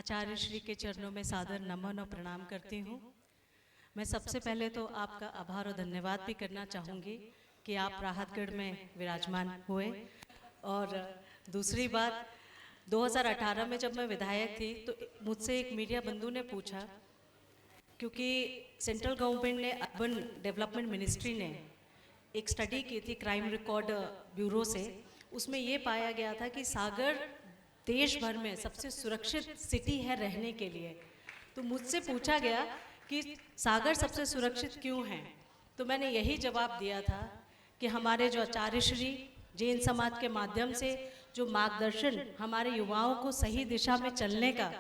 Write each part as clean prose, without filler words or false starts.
आचार्य श्री के चरणों में सादर नमन और प्रणाम करती हूँ। मैं सबसे पहले तो आपका आभार और धन्यवाद भी करना चाहूँगी कि आप राहतगढ़ में विराजमान हुए। और दूसरी बात, 2018 में जब मैं विधायक थी तो मुझसे एक मीडिया बंधु ने पूछा, क्योंकि सेंट्रल गवर्नमेंट ने अर्बन डेवलपमेंट मिनिस्ट्री ने एक स्टडी की थी क्राइम रिकॉर्ड ब्यूरो से, उसमें ये पाया गया था कि सागर देश भर में सबसे सुरक्षित सिटी है रहने के लिए। तो मुझसे पूछा गया कि सागर सबसे सुरक्षित क्यों है, तो मैंने यही जवाब दिया था कि हमारे जो आचार्य श्री जैन समाज के माध्यम से जो मार्गदर्शन हमारे युवाओं को सही दिशा में चलने का,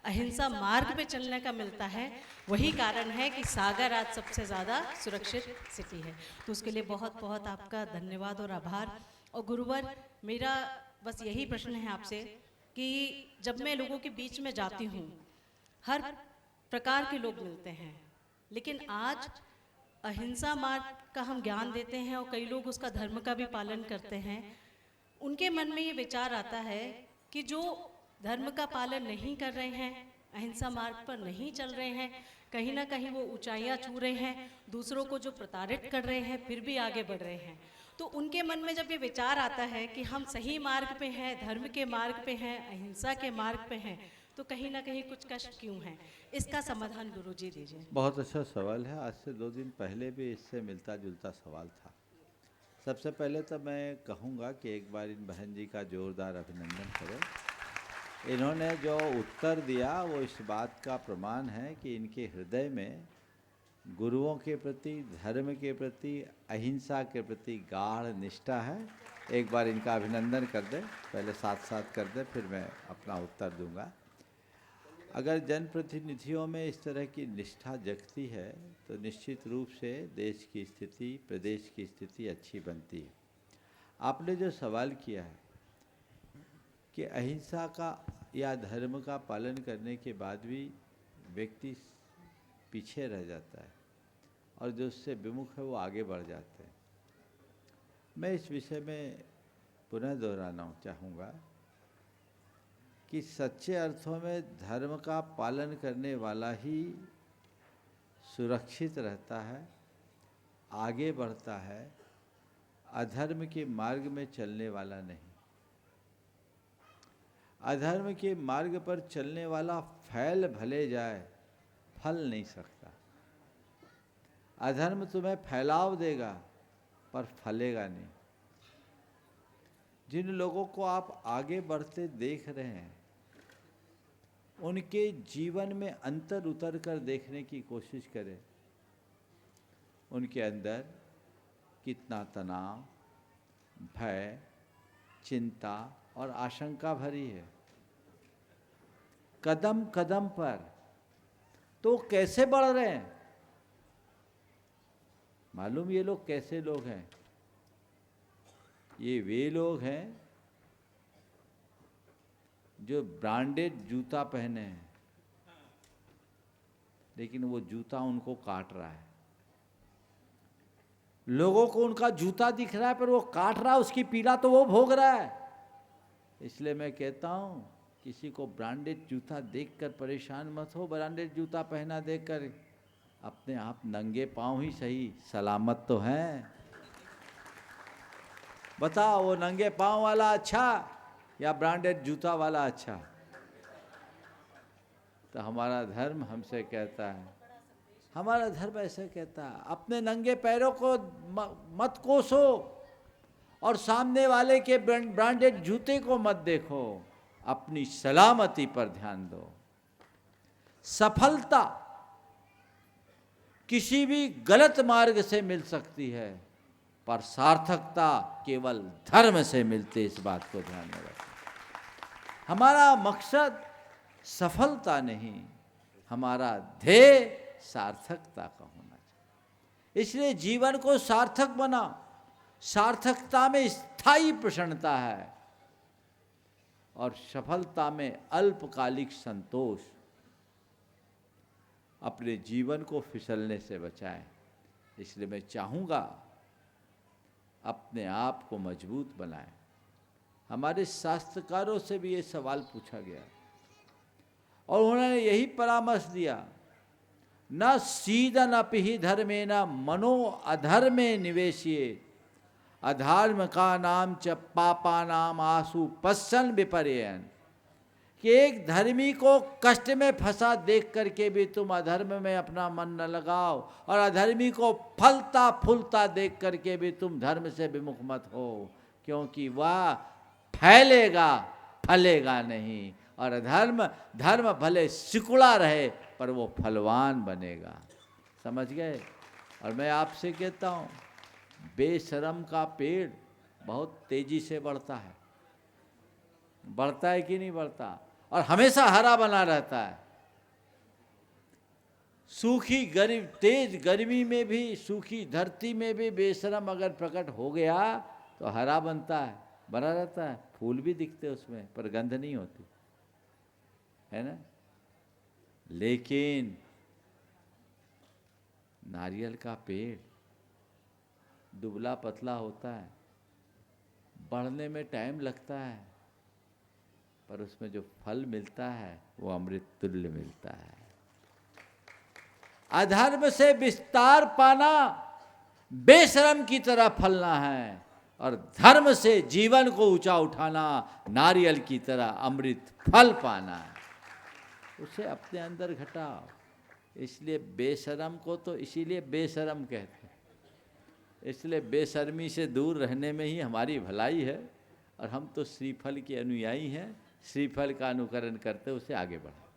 अहिंसा मार्ग पे चलने का मिलता है, वही कारण है कि सागर आज सबसे ज़्यादा सुरक्षित सिटी है। तो उसके लिए बहुत बहुत आपका धन्यवाद और आभार। और गुरुवर, मेरा बस यही प्रश्न है आपसे कि जब मैं लोगों के बीच में जाती हूँ, हर प्रकार के लोग मिलते हैं, लेकिन आज अहिंसा मार्ग का हम ज्ञान देते हैं और कई लोग उसका धर्म का भी पालन करते हैं। उनके मन में ये विचार आता है कि जो धर्म का पालन नहीं कर रहे हैं, अहिंसा मार्ग पर नहीं चल रहे हैं, कहीं ना कहीं वो ऊंचाइयां छू रहे हैं, दूसरों को जो प्रताड़ित कर रहे हैं फिर भी आगे बढ़ रहे हैं। तो उनके मन में जब ये विचार आता है कि हम सही मार्ग पे हैं, धर्म के मार्ग पे हैं, अहिंसा के मार्ग पे हैं, तो कहीं ना कहीं कुछ कष्ट क्यों है? इसका समाधान गुरुजी दीजिए। बहुत अच्छा सवाल है। आज से 2 दिन पहले भी इससे मिलता जुलता सवाल था। सबसे पहले तो मैं कहूँगा कि एक बार इन बहन जी का जोरदार अभिनंदन करें। इन्होंने जो उत्तर दिया वो इस बात का प्रमाण है कि इनके हृदय में गुरुओं के प्रति, धर्म के प्रति, अहिंसा के प्रति गाढ़ निष्ठा है। एक बार इनका अभिनंदन कर दें, पहले साथ साथ कर दें, फिर मैं अपना उत्तर दूंगा। अगर जनप्रतिनिधियों में इस तरह की निष्ठा जगती है तो निश्चित रूप से देश की स्थिति, प्रदेश की स्थिति अच्छी बनती है। आपने जो सवाल किया है कि अहिंसा का या धर्म का पालन करने के बाद भी व्यक्ति पीछे रह जाता है और जो उससे विमुख है वो आगे बढ़ जाते हैं, मैं इस विषय में पुनः दोहराना चाहूँगा कि सच्चे अर्थों में धर्म का पालन करने वाला ही सुरक्षित रहता है, आगे बढ़ता है, अधर्म के मार्ग में चलने वाला नहीं। अधर्म के मार्ग पर चलने वाला फैल भले जाए, फल नहीं सकता। अधर्म तुम्हें फैलाव देगा पर फलेगा नहीं। जिन लोगों को आप आगे बढ़ते देख रहे हैं उनके जीवन में अंतर उतर कर देखने की कोशिश करें। उनके अंदर कितना तनाव, भय, चिंता और आशंका भरी है। कदम कदम पर तो कैसे बढ़ रहे हैं मालूम? ये लोग कैसे लोग हैं? ये वे लोग हैं जो ब्रांडेड जूता पहने हैं, लेकिन वो जूता उनको काट रहा है। लोगों को उनका जूता दिख रहा है पर वो काट रहा है, उसकी पीड़ा तो वो भोग रहा है। इसलिए मैं कहता हूँ, किसी को ब्रांडेड जूता देखकर परेशान मत हो। ब्रांडेड जूता पहना देखकर अपने आप नंगे पांव ही सही सलामत तो हैं। बताओ, वो नंगे पांव वाला अच्छा या ब्रांडेड जूता वाला अच्छा? तो हमारा धर्म हमसे कहता है, हमारा धर्म ऐसे कहता है, अपने नंगे पैरों को मत कोसो और सामने वाले के ब्रांडेड जूते को मत देखो, अपनी सलामती पर ध्यान दो। सफलता किसी भी गलत मार्ग से मिल सकती है पर सार्थकता केवल धर्म से मिलती है, इस बात को ध्यान में रखें। हमारा मकसद सफलता नहीं, हमारा ध्येय सार्थकता का होना चाहिए। इसलिए जीवन को सार्थक बनाओ। सार्थकता में स्थायी प्रसन्नता है और सफलता में अल्पकालिक संतोष। अपने जीवन को फिसलने से बचाएं। इसलिए मैं चाहूँगा अपने आप को मजबूत बनाएं। हमारे शास्त्रकारों से भी ये सवाल पूछा गया और उन्होंने यही परामर्श दिया, न सीदनपि धर्मेण मनो अधर्मे निवेशिये, अधर्म का नाम च पापा नाम आसु पश्चन विपर्ययन, कि एक धर्मी को कष्ट में फंसा देख करके भी तुम अधर्म में अपना मन न लगाओ, और अधर्मी को फलता फूलता देख करके भी तुम धर्म से विमुख मत हो, क्योंकि वह फैलेगा फलेगा नहीं, और धर्म भले सिकुड़ा रहे पर वो फलवान बनेगा। समझ गए? और मैं आपसे कहता हूँ, बेशरम का पेड़ बहुत तेजी से बढ़ता है, बढ़ता है कि नहीं बढ़ता, और हमेशा हरा बना रहता है। सूखी तेज गर्मी में भी, सूखी धरती में भी बेशरम अगर प्रकट हो गया तो हरा बनता है, बना रहता है, फूल भी दिखते उसमें पर गंध नहीं होती, है ना। लेकिन नारियल का पेड़ दुबला पतला होता है, बढ़ने में टाइम लगता है, पर उसमें जो फल मिलता है वो अमृत तुल्य मिलता है। अधर्म से विस्तार पाना बेशरम की तरह फलना है, और धर्म से जीवन को ऊंचा उठाना नारियल की तरह अमृत फल पाना है। उसे अपने अंदर घटाओ। इसलिए बेशरम को तो इसीलिए बेशरम कहते हैं, इसलिए बेशर्मी से दूर रहने में ही हमारी भलाई है, और हम तो श्रीफल के अनुयायी हैं, श्रीफल का अनुकरण करते उसे आगे बढ़ाएं।